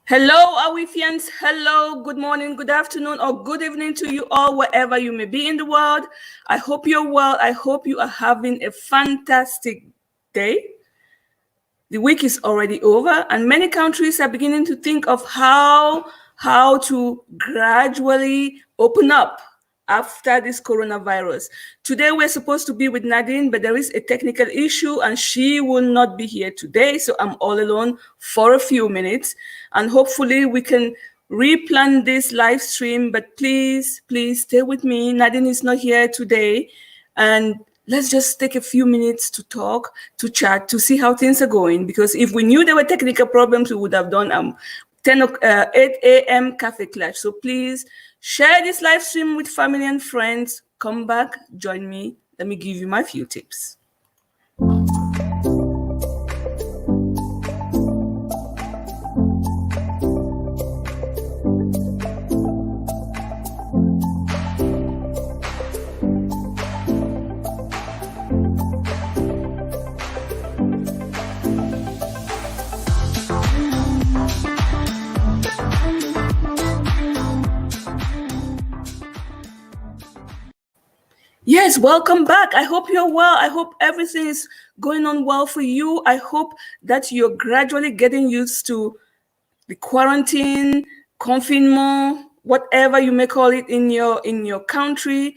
Hello, Awifians. Hello, good morning, good afternoon, or good evening to you all, wherever you may be in the world. I hope you're well. I hope you are having a fantastic day. The week is already over, and many countries are beginning to think of how to gradually open up after this coronavirus. Today, we're supposed to be with Nadine, but there is a technical issue, and she will not be here today. So I'm all alone for a few minutes, and hopefully we can replan this live stream. But please stay with me. Nadine is not here today, and let's just take a few minutes to talk, to chat, to see how things are going. Because if we knew there were technical problems, we would have done 8 a.m. Cafe Clash. So please share this live stream with family and friends. Come back, join me. Let me give you my few tips. Yes, welcome back. I hope you're well. I hope everything is going on well for you. I hope that you're gradually getting used to the quarantine, confinement, whatever you may call it in your country.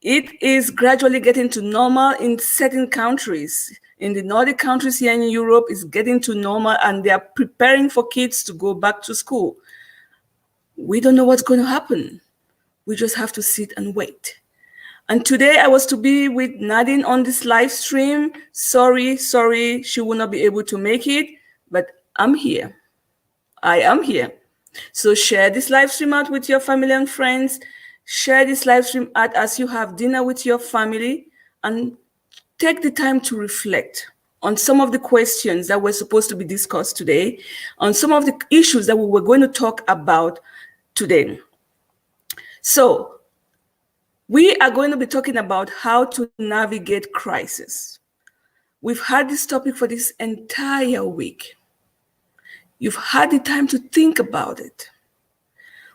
It is gradually getting to normal in certain countries. In the Nordic countries here in Europe, it's getting to normal, and they are preparing for kids to go back to school. We don't know what's going to happen. We just have to sit and wait. And today I was to be with Nadine on this live stream. Sorry, she will not be able to make it, but I'm here. I am here. So share this live stream out with your family and friends. Share this live stream out as you have dinner with your family, and take the time to reflect on some of the questions that were supposed to be discussed today, on some of the issues that we were going to talk about today. So we are going to be talking about how to navigate crisis. We've had this topic for this entire week. You've had the time to think about it.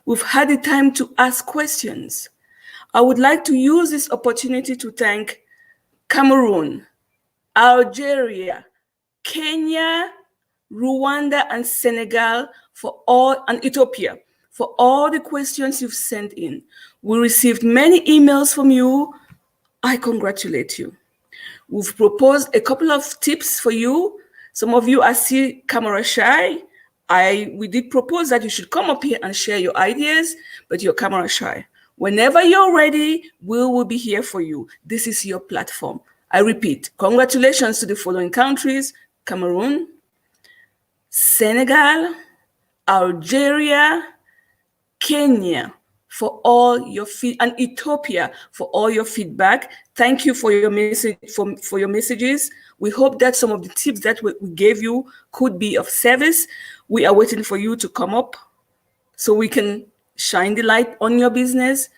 We've had the time to ask questions. I would like to use this opportunity to thank Cameroon, Algeria, Kenya, Rwanda, and Senegal and Ethiopia for all the questions you've sent in. We received many emails from you. I congratulate you. We've proposed a couple of tips for you. Some of you are still camera shy. We did propose that you should come up here and share your ideas, but you're camera shy. Whenever you're ready, we will be here for you. This is your platform. I repeat, congratulations to the following countries: Cameroon, Senegal, Algeria, Kenya, for all your and Ethiopia for all your feedback. Thank you for your message for your messages. We hope that some of the tips that we gave you could be of service. We are waiting for you to come up so we can shine the light on your business.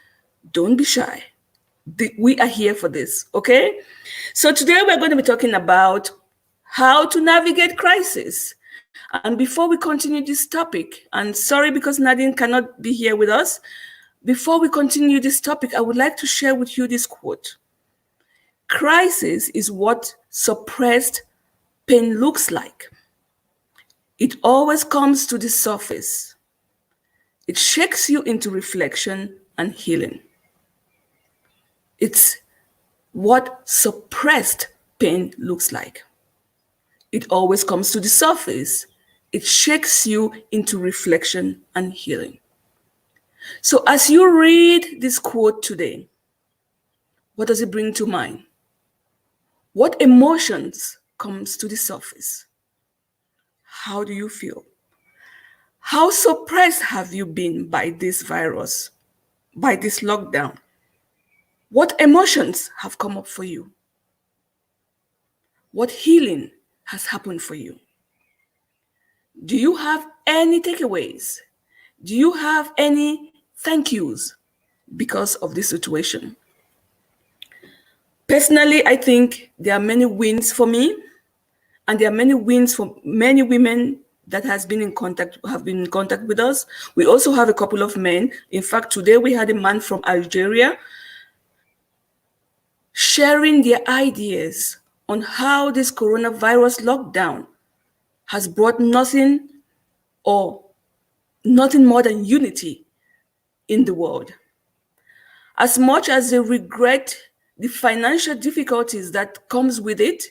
Don't be shy. We are here for this, okay? So today we're going to be talking about how to navigate crisis. And before we continue this topic, and sorry because Nadine cannot be here with us, before we continue this topic, I would like to share with you this quote. Crisis is what suppressed pain looks like. It always comes to the surface. It shakes you into reflection and healing. It's what suppressed pain looks like. It always comes to the surface. It shakes you into reflection and healing. So as you read this quote today, what does it bring to mind? What emotions comes to the surface? How do you feel? How suppressed have you been by this virus, by this lockdown? What emotions have come up for you? What healing has happened for you? Do you have any takeaways? Do you have any thank yous because of this situation? Personally, I think there are many wins for me, and there are many wins for many women that have been in contact with us. We also have a couple of men. In fact, today we had a man from Algeria sharing their ideas on how this coronavirus lockdown has brought nothing more than unity in the world. As much as they regret the financial difficulties that comes with it,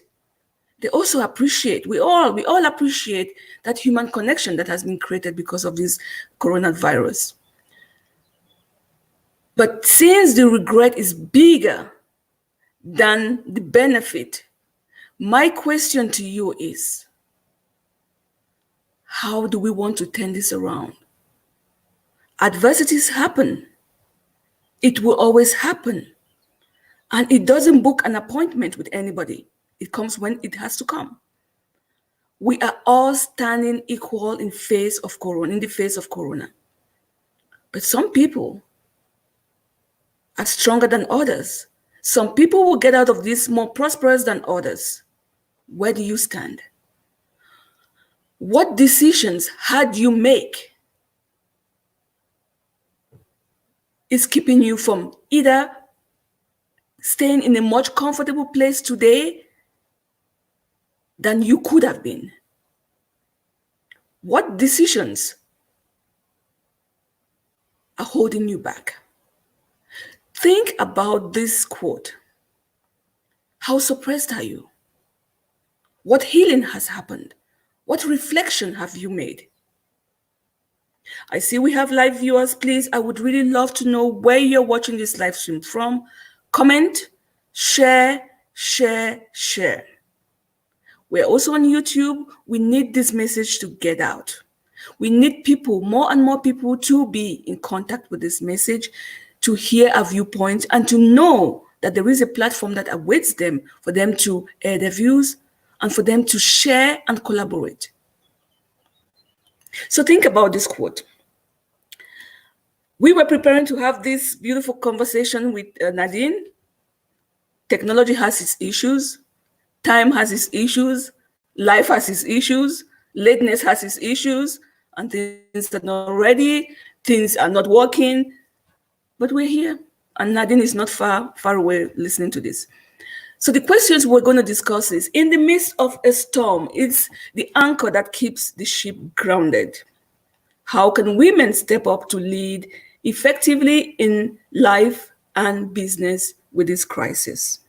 they also appreciate, we all appreciate that human connection that has been created because of this coronavirus. But since the regret is bigger than the benefit, my question to you is, how do we want to turn this around? Adversities happen. It will always happen. And it doesn't book an appointment with anybody. It comes when it has to come. We are all standing equal in the face of corona. But some people are stronger than others. Some people will get out of this more prosperous than others. Where do you stand? What decisions had you make is keeping you from either staying in a much comfortable place today than you could have been? What decisions are holding you back? Think about this quote. How suppressed are you? What healing has happened? What reflection have you made? I see we have live viewers. Please, I would really love to know where you're watching this live stream from. Comment, share. We're also on YouTube. We need this message to get out. We need people, more and more people, to be in contact with this message, to hear our viewpoints, and to know that there is a platform that awaits them for them to air their views and for them to share and collaborate. So think about this quote. We were preparing to have this beautiful conversation with Nadine. Technology has its issues. Time has its issues. Life has its issues. Lateness has its issues. And things are not ready. Things are not working. But we're here. And Nadine is not far away listening to this. So the questions we're going to discuss is, in the midst of a storm, it's the anchor that keeps the ship grounded. How can women step up to lead effectively in life and business with this crisis?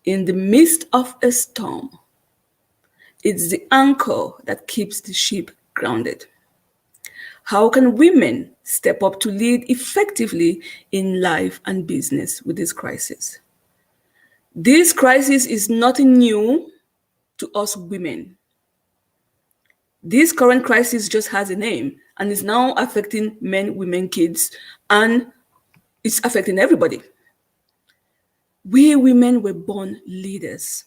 In the midst of a storm, it's the anchor that keeps the ship grounded. How can women step up to lead effectively in life and business with this crisis? This crisis is nothing new to us women. This current crisis just has a name and is now affecting men, women, kids, and it's affecting everybody. We women were born leaders.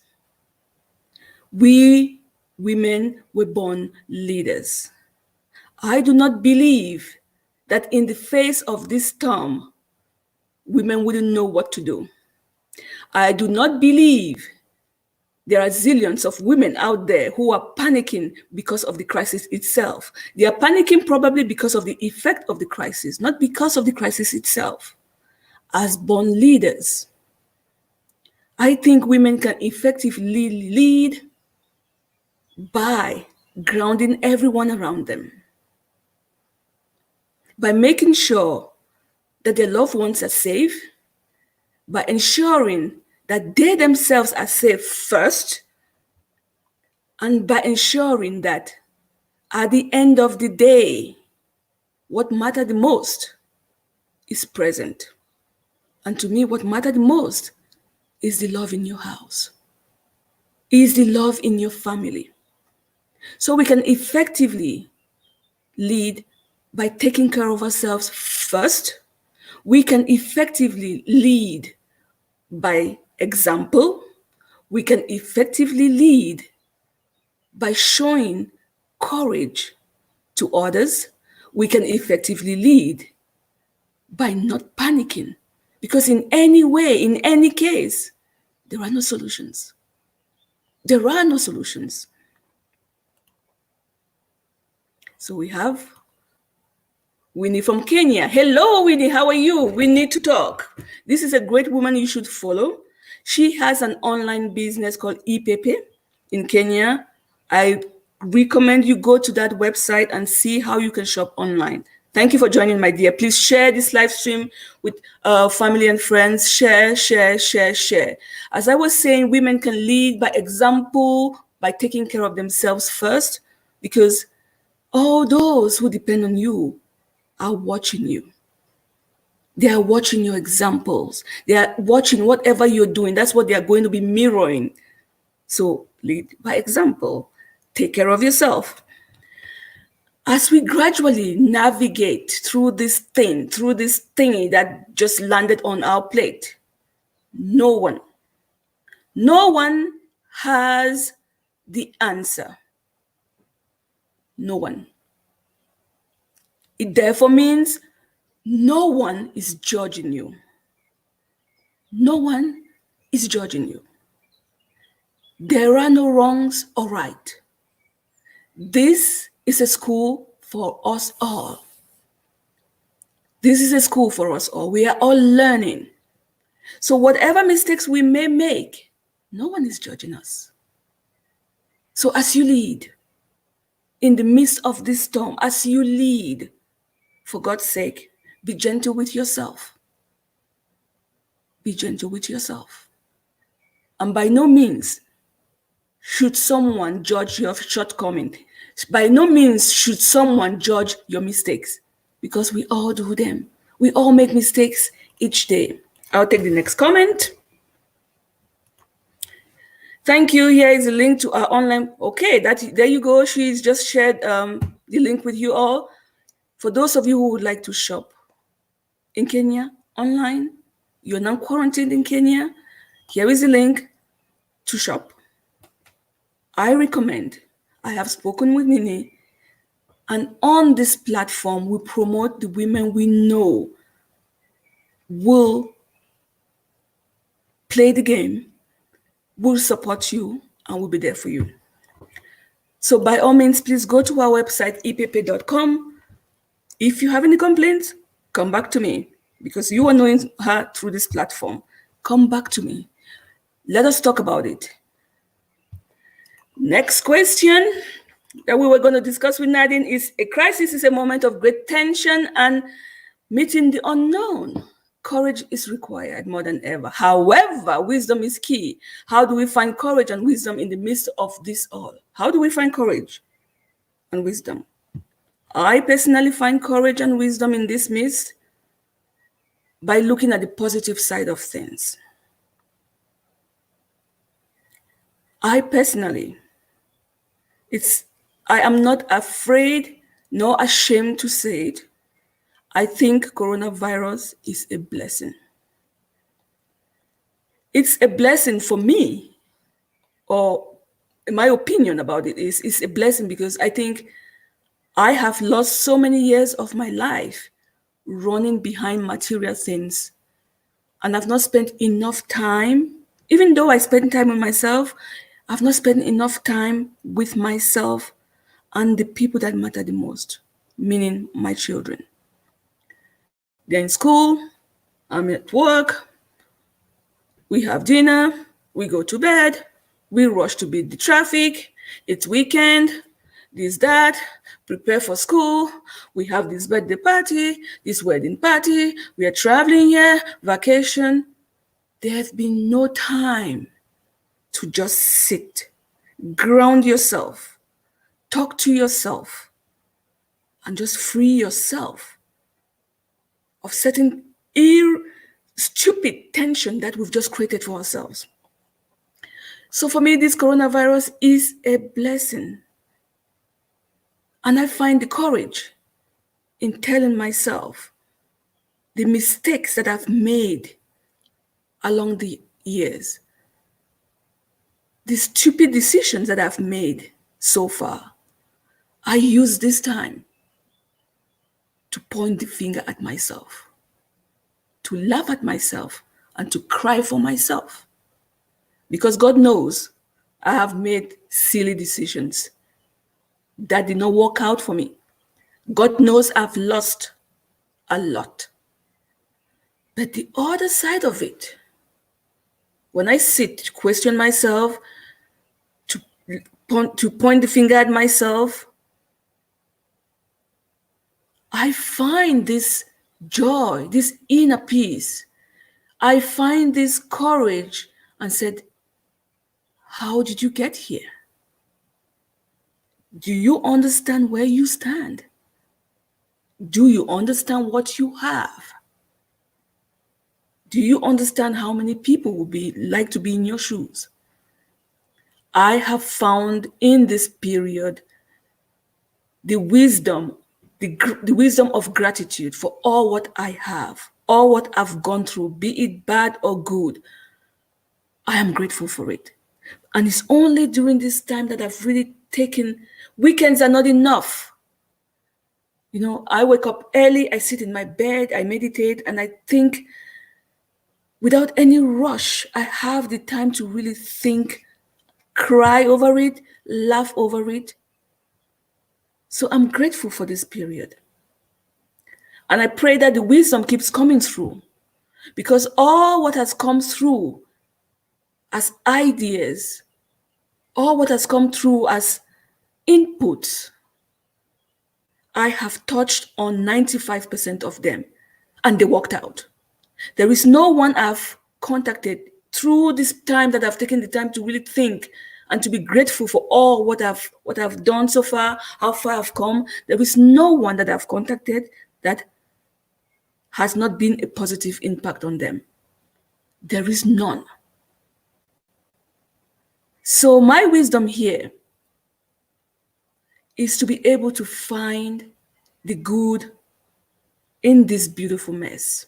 We women were born leaders. I do not believe that in the face of this storm, women wouldn't know what to do. I do not believe there are zillions of women out there who are panicking because of the crisis itself. They are panicking probably because of the effect of the crisis, not because of the crisis itself. As born leaders, I think women can effectively lead by grounding everyone around them, by making sure that their loved ones are safe, by ensuring that they themselves are safe first, and by ensuring that at the end of the day, what matters the most is present. And to me, what matters the most is the love in your house, is the love in your family. So we can effectively lead by taking care of ourselves first. We can effectively lead by example. We can effectively lead by showing courage to others. We can effectively lead by not panicking, because in any way, in any case, there are no solutions. There are no solutions. So we have Winnie from Kenya. Hello, Winnie. How are you? We need to talk. This is a great woman you should follow. She has an online business called ePepe in Kenya. I recommend you go to that website and see how you can shop online. Thank you for joining, my dear. Please share this live stream with family and friends. Share, share, share, share. As I was saying, women can lead by example, by taking care of themselves first, because all those who depend on you are watching you. They are watching your examples. They are watching whatever you're doing. That's what they are going to be mirroring. So lead by example. Take care of yourself. As we gradually navigate through this thing that just landed on our plate, no one has the answer. No one. It therefore means no one is judging you. No one is judging you. There are no wrongs or right. This is a school for us all. This is a school for us all. We are all learning. So whatever mistakes we may make, no one is judging us. So as you lead in the midst of this storm, as you lead, for God's sake, be gentle with yourself. Be gentle with yourself. And by no means should someone judge your shortcoming. By no means should someone judge your mistakes, because we all do them. We all make mistakes each day. I'll take the next comment. Thank you. Here is a link to our online. Okay, there you go. She's just shared the link with you all. For those of you who would like to shop in Kenya online, you're now quarantined in Kenya, here is a link to shop. I recommend, I have spoken with Nini, and on this platform, we promote the women we know will play the game, will support you, and will be there for you. So by all means, please go to our website, epepe.com. If you have any complaints, come back to me, because you are knowing her through this platform. Come back to me. Let us talk about it. Next question that we were going to discuss with Nadine is: a crisis is a moment of great tension and meeting the unknown. Courage is required more than ever. However, wisdom is key. How do we find courage and wisdom in the midst of this all? How do we find courage and wisdom? I personally find courage and wisdom in this midst by looking at the positive side of things. I am not afraid nor ashamed to say it. I think coronavirus is a blessing. It's a blessing for me, or my opinion about it is it's a blessing because I think I have lost so many years of my life running behind material things, and I've not spent enough time, even though I spend time with myself, I've not spent enough time with myself and the people that matter the most, meaning my children. They're in school, I'm at work, we have dinner, we go to bed, we rush to beat the traffic, it's weekend, this, that, prepare for school, we have this birthday party, this wedding party, we are traveling here, vacation. There has been no time to just sit, ground yourself, talk to yourself, and just free yourself of certain stupid tension that we've just created for ourselves. So for me, this coronavirus is a blessing. And I find the courage in telling myself the mistakes that I've made along the years, the stupid decisions that I've made so far. I use this time to point the finger at myself, to laugh at myself, and to cry for myself. Because God knows I have made silly decisions that did not work out for me. God knows I've lost a lot. But the other side of it, when I sit to question myself, to point the finger at myself, I find this joy, this inner peace. I find this courage and said, how did you get here? Do you understand where you stand? Do you understand what you have? Do you understand how many people would be like to be in your shoes? I have found in this period the wisdom, the wisdom of gratitude for all what I have, all what I've gone through, be it bad or good. I am grateful for it. And it's only during this time that I've really taken, weekends are not enough. You know, I wake up early, I sit in my bed, I meditate, and I think without any rush. I have the time to really think, cry over it, laugh over it. So I'm grateful for this period. And I pray that the wisdom keeps coming through, because all what has come through as ideas, all what has come through as inputs, I have touched on 95% of them, and they worked out. There is no one I've contacted through this time that I've taken the time to really think and to be grateful for all what I've done so far, how far I've come. There is no one that I've contacted that has not been a positive impact on them. There is none. So my wisdom here is to be able to find the good in this beautiful mess.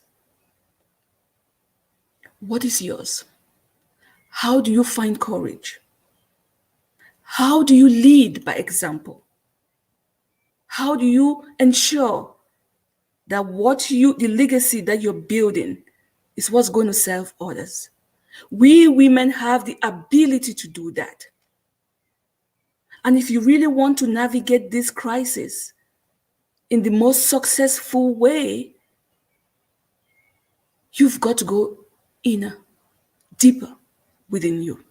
What is yours? How do you find courage? How do you lead by example? How do you ensure that the legacy that you're building is what's going to serve others? We women have the ability to do that. And if you really want to navigate this crisis in the most successful way, you've got to go inner, deeper within you.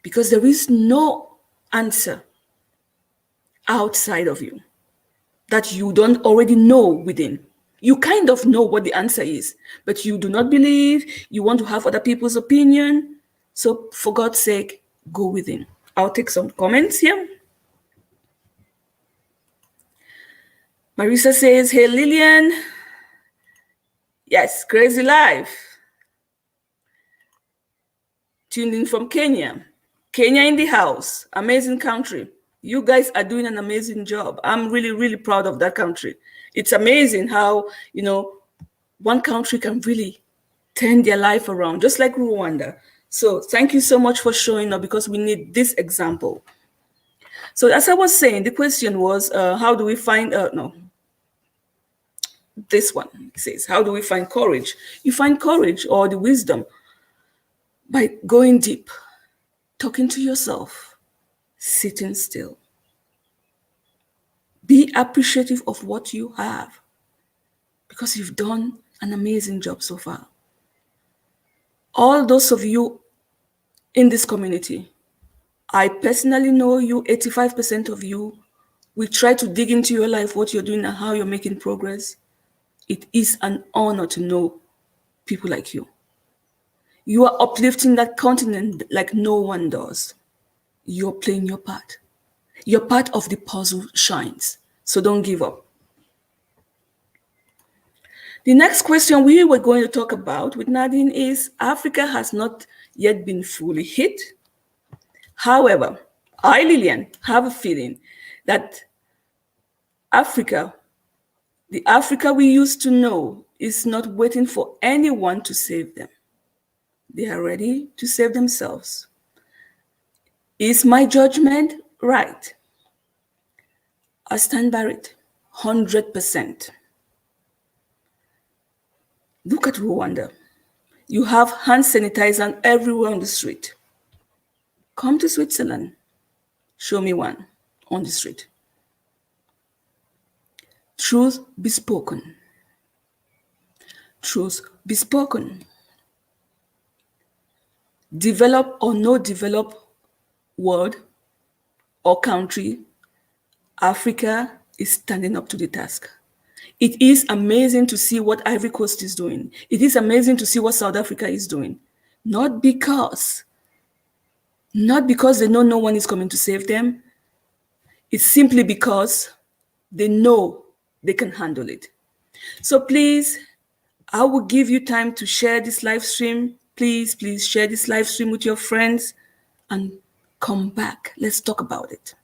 Because there is no answer outside of you that you don't already know within. You kind of know what the answer is, but you do not believe, you want to have other people's opinion. So for God's sake, go within. I'll take some comments here. Marisa says, hey, Lillian. Yes, crazy life. Tuned in from Kenya. Kenya in the house. Amazing country. You guys are doing an amazing job. I'm really, really proud of that country. It's amazing how, one country can really turn their life around, just like Rwanda. So thank you so much for showing up, because we need this example. So as I was saying, the question was, how do we find, this one says, how do we find courage? You find courage or the wisdom by going deep, talking to yourself, sitting still. Be appreciative of what you have, because you've done an amazing job so far. All those of you in this community, I personally know you, 85% of you. We try to dig into your life, what you're doing and how you're making progress. It is an honor to know people like you. You are uplifting that continent like no one does. You're playing your part. Your part of the puzzle shines. So don't give up. The next question we were going to talk about with Nadine is, Africa has not yet been fully hit. However, I, Lillian, have a feeling that Africa, the Africa we used to know, is not waiting for anyone to save them. They are ready to save themselves. Is my judgment right? I stand by it, 100%. Look at Rwanda. You have hand sanitizer everywhere on the street. Come to Switzerland. Show me one on the street. Truth be spoken. Truth be spoken. Develop or no develop world or country, Africa is standing up to the task. It is amazing to see what Ivory Coast is doing. It is amazing to see what South Africa is doing. Not because they know no one is coming to save them. It's simply because they know they can handle it. So please, I will give you time to share this live stream. Please share this live stream with your friends and come back. Let's talk about it.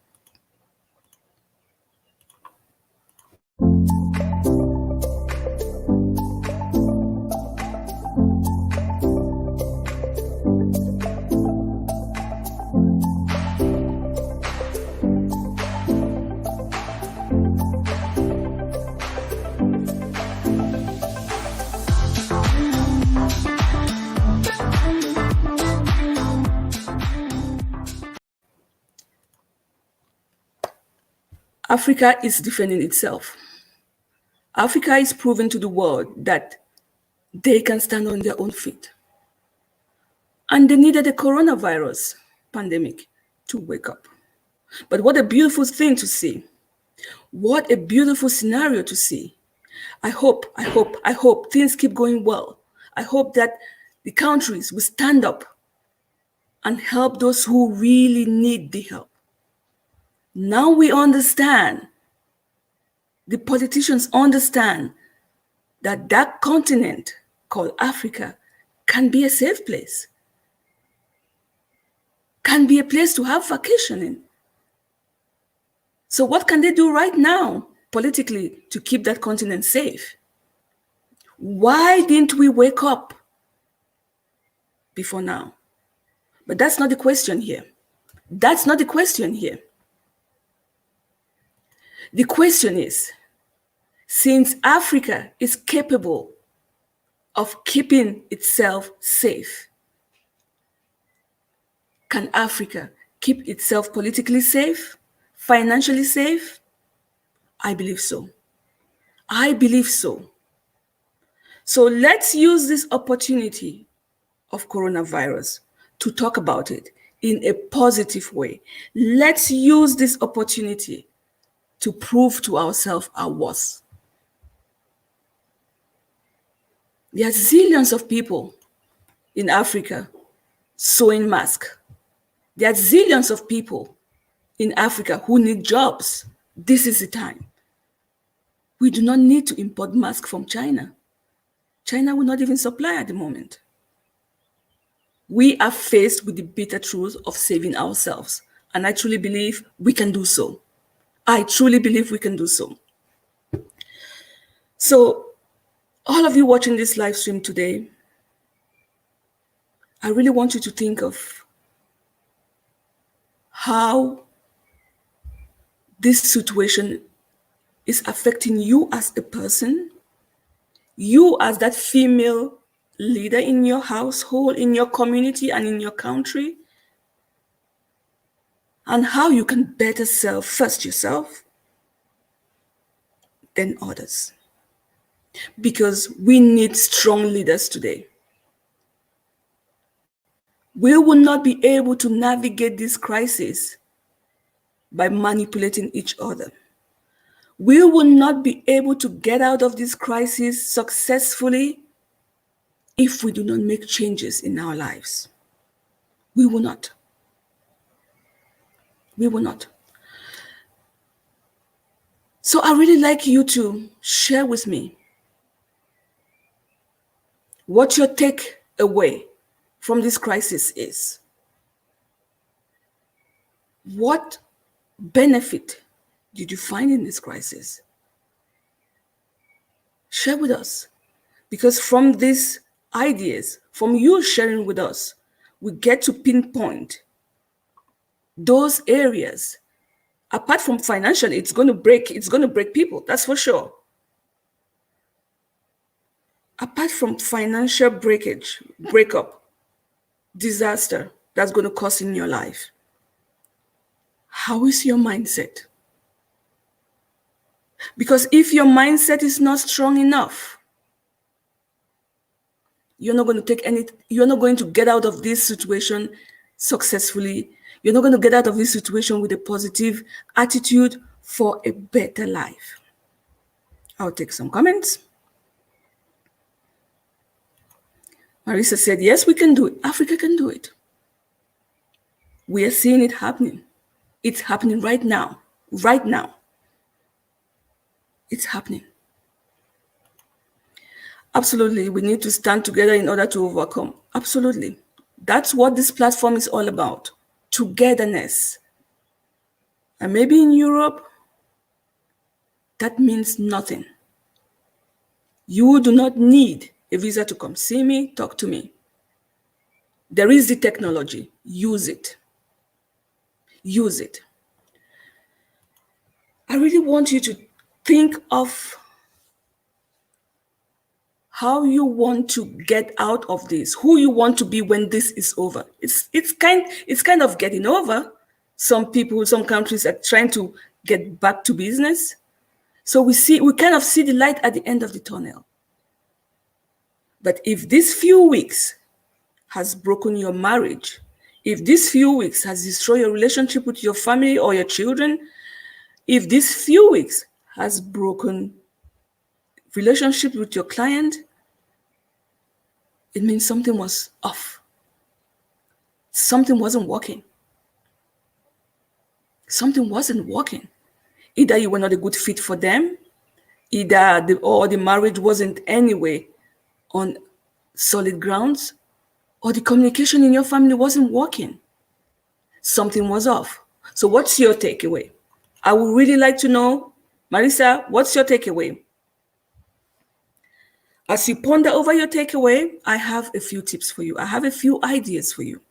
Africa is defending itself. Africa is proving to the world that they can stand on their own feet. And they needed the coronavirus pandemic to wake up. But what a beautiful thing to see. What a beautiful scenario to see. I hope things keep going well. I hope that the countries will stand up and help those who really need the help. Now we understand, the politicians understand that that continent called Africa can be a safe place, can be a place to have vacation in. So what can they do right now politically to keep that continent safe? Why didn't we wake up before now? But that's not the question here. That's not the question here. The question is, since Africa is capable of keeping itself safe, can Africa keep itself politically safe, financially safe? I believe so. I believe so. So let's use this opportunity of coronavirus to talk about it in a positive way. Let's use this opportunity to prove to ourselves our worth. There are zillions of people in Africa sewing masks. There are zillions of people in Africa who need jobs. This is the time. We do not need to import masks from China. China will not even supply at the moment. We are faced with the bitter truth of saving ourselves. And I truly believe we can do so. I truly believe we can do so. So, all of you watching this live stream today, I really want you to think of how this situation is affecting you as a person, you as that female leader in your household, in your community, and in your country, and how you can better serve first yourself, then others. Because we need strong leaders today. We will not be able to navigate this crisis by manipulating each other. We will not be able to get out of this crisis successfully if we do not make changes in our lives. We will not. We will not. So I really like you to share with me what your takeaway from this crisis is. What benefit did you find in this crisis? Share with us. Because from these ideas, from you sharing with us, we get to pinpoint those areas. Apart from financially, it's going to break people, that's for sure. Apart from financial breakup, disaster that's going to cause in your life, how is your mindset? Because if your mindset is not strong enough, you're not going to you're not going to get out of this situation successfully. You're not going to get out of this situation with a positive attitude for a better life. I'll take some comments. Marisa said, yes, we can do it. Africa can do it. We are seeing it happening. It's happening right now. Right now. It's happening. Absolutely. We need to stand together in order to overcome. Absolutely. That's what this platform is all about. Togetherness. And maybe in Europe, that means nothing. You do not need a visa to come see me, talk to me. There is the technology. Use it. Use it. I really want you to think of how you want to get out of this, who you want to be when this is over. It's kind of getting over. Some people, some countries are trying to get back to business. So we kind of see the light at the end of the tunnel. But if these few weeks has broken your marriage, if these few weeks has destroyed your relationship with your family or your children, if these few weeks has broken relationship with your client, it means something was off. Something wasn't working. Something wasn't working. Either you were not a good fit for them, or the marriage wasn't anyway on solid grounds, or the communication in your family wasn't working. Something was off. So what's your takeaway? I would really like to know, Marisa, what's your takeaway? As you ponder over your takeaway, I have a few tips for you. I have a few ideas for you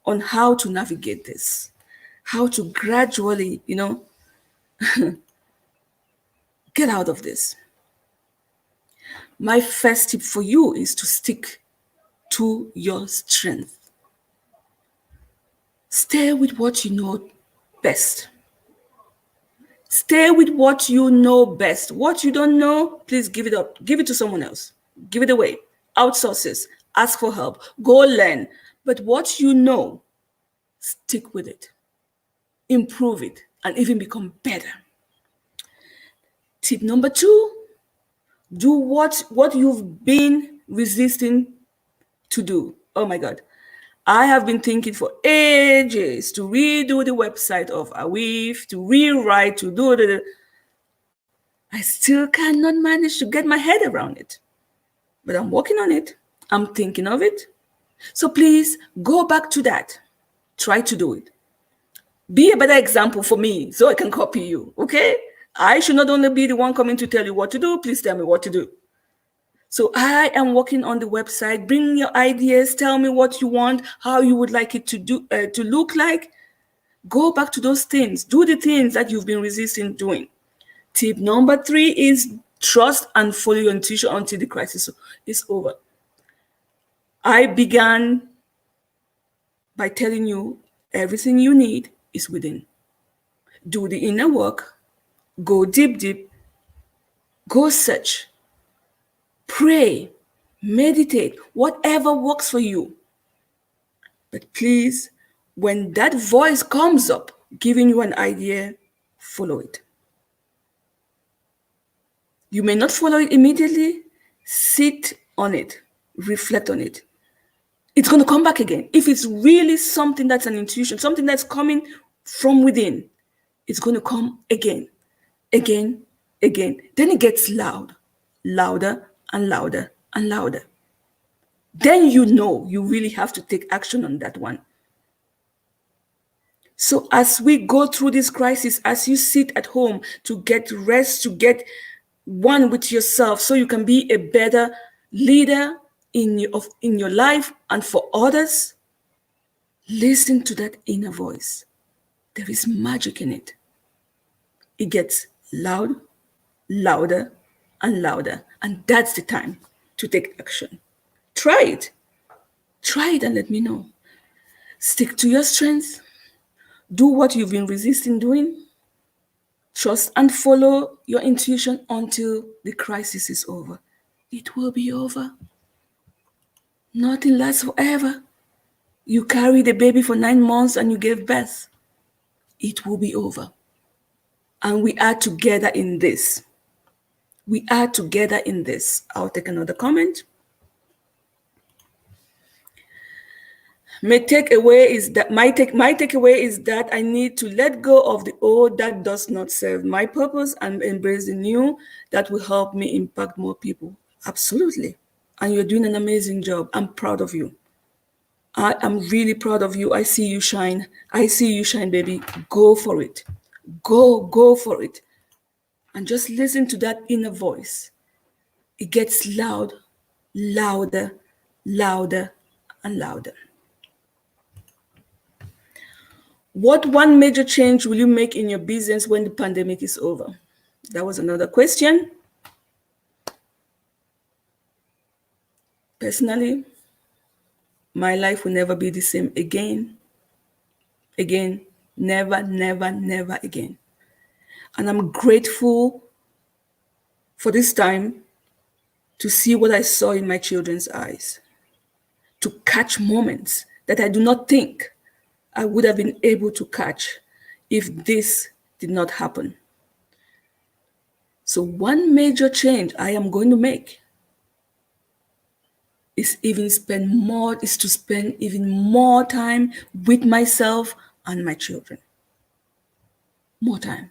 on how to navigate this, how to gradually, get out of this. My first tip for you is to stick to your strength. Stay with what you know best. Stay with what you know best. What you don't know, please give it up. Give it to someone else. Give it away. Outsource it. Ask for help. Go learn. But what you know, stick with it. Improve it and even become better. Tip number 2, do what you've been resisting to do. Oh my God. I have been thinking for ages to redo the website of Awif, to rewrite, to do the. I still cannot manage to get my head around it. But I'm working on it. I'm thinking of it. So please go back to that. Try to do it. Be a better example for me so I can copy you, okay? I should not only be the one coming to tell you what to do, please tell me what to do. So I am working on the website. Bring your ideas. Tell me what you want, how you would like it to look like. Go back to those things. Do the things that you've been resisting doing. Tip number 3 is trust and follow your intuition until the crisis is over. I began by telling you everything you need is within. Do the inner work. Go deep. Go search. Pray, meditate, whatever works for you. But please, when that voice comes up, giving you an idea, follow it. You may not follow it immediately. Sit on it. Reflect on it. It's going to come back again. If it's really something that's an intuition, something that's coming from within, it's going to come again. Then it gets louder and louder and louder. Then you really have to take action on that one. So as we go through this crisis, as you sit at home to get rest, to get one with yourself so you can be a better leader in your life and for others, listen to that inner voice. There is magic in it. It gets louder and louder. And that's the time to take action. Try it and let me know. Stick to your strengths. Do what you've been resisting doing. Trust and follow your intuition until the crisis is over. It will be over. Nothing lasts forever. You carried a baby for 9 months and you gave birth. It will be over. And we are together in this. We are together in this. I'll take another comment. My takeaway is that I need to let go of the old that does not serve my purpose and embrace the new that will help me impact more people. Absolutely. And you're doing an amazing job. I'm proud of you. I am really proud of you. I see you shine. I see you shine, baby. Go for it. Go for it. And just listen to that inner voice. It gets louder, and louder. What one major change will you make in your business when the pandemic is over? That was another question. Personally, my life will never be the same again. Again, never again. And I'm grateful for this time to see what I saw in my children's eyes, to catch moments that I do not think I would have been able to catch if this did not happen. So one major change I am going to make is to spend even more time with myself and my children. More time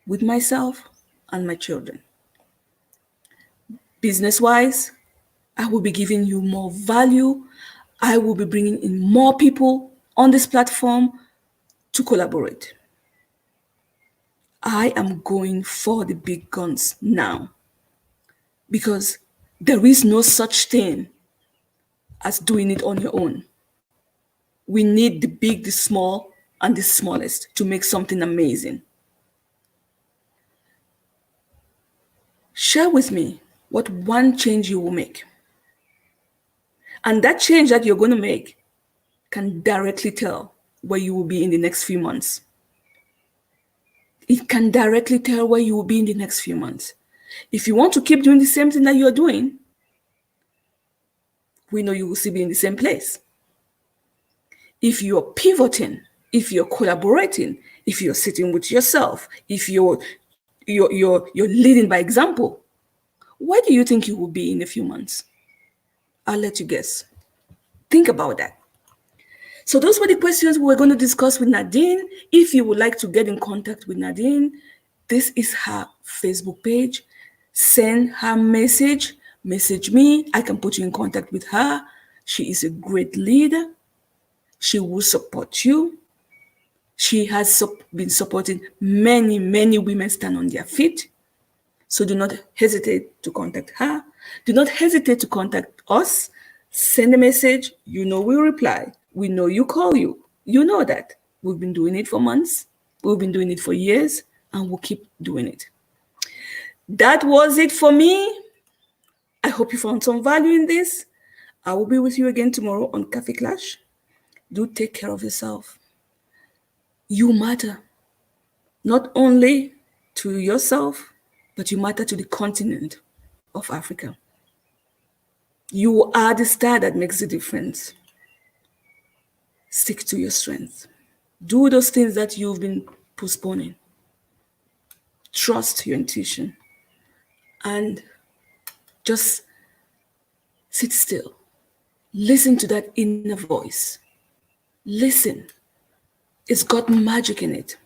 with myself and my children. Business-wise, I will be giving you more value. I will be bringing in more people on this platform to collaborate. I am going for the big guns now because there is no such thing as doing it on your own. We need the big, the small, and the smallest to make something amazing. Share with me what one change you will make. And that change that you're going to make can directly tell where you will be in the next few months. It can directly tell where you will be in the next few months. If you want to keep doing the same thing that you're doing, we know you will still be in the same place. If you're pivoting, if you're collaborating, if you're sitting with yourself, if you're leading by example, where do you think you will be in a few months? I'll let you guess. Think about that. So those were the questions we were going to discuss with Nadine. If you would like to get in contact with Nadine, this is her Facebook page. Send her message me. I can put you in contact with her. She is a great leader. She will support you. She has been supporting many women stand on their feet. So do not hesitate to contact her. Do not hesitate to contact us. Send a message. You know we'll reply. We know you call you. You know that. We've been doing it for months. We've been doing it for years, and we'll keep doing it. That was it for me. I hope you found some value in this. I will be with you again tomorrow on Cafe Clash. Do take care of yourself. You matter. Not only to yourself, but you matter to the continent of Africa. You are the star that makes the difference. Stick to your strength. Do those things that you've been postponing. Trust your intuition. And just sit still. Listen to that inner voice. Listen. It's got magic in it.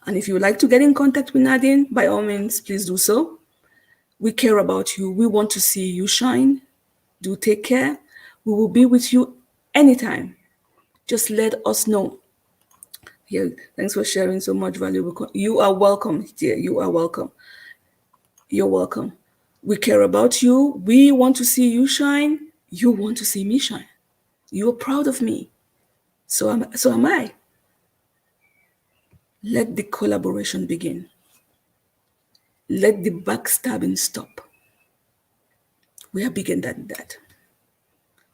And if you would like to get in contact with Nadine, by all means, please do so. We care about you. We want to see you shine. Do take care. We will be with you anytime. Just let us know. Yeah, thanks for sharing so much valuable. You are welcome, dear. You are welcome. You're welcome. We care about you. We want to see you shine. You want to see me shine. You're proud of me. So am I. Let the collaboration begin. Let the backstabbing stop. We are bigger than that.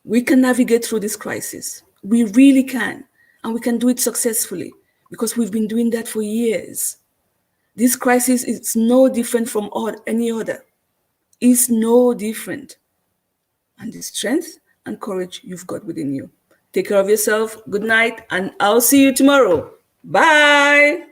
We can navigate through this crisis. We really can. And we can do it successfully because we've been doing that for years. This crisis is no different from any other. It's no different. And the strength and courage you've got within you. Take care of yourself. Good night, and I'll see you tomorrow. Bye.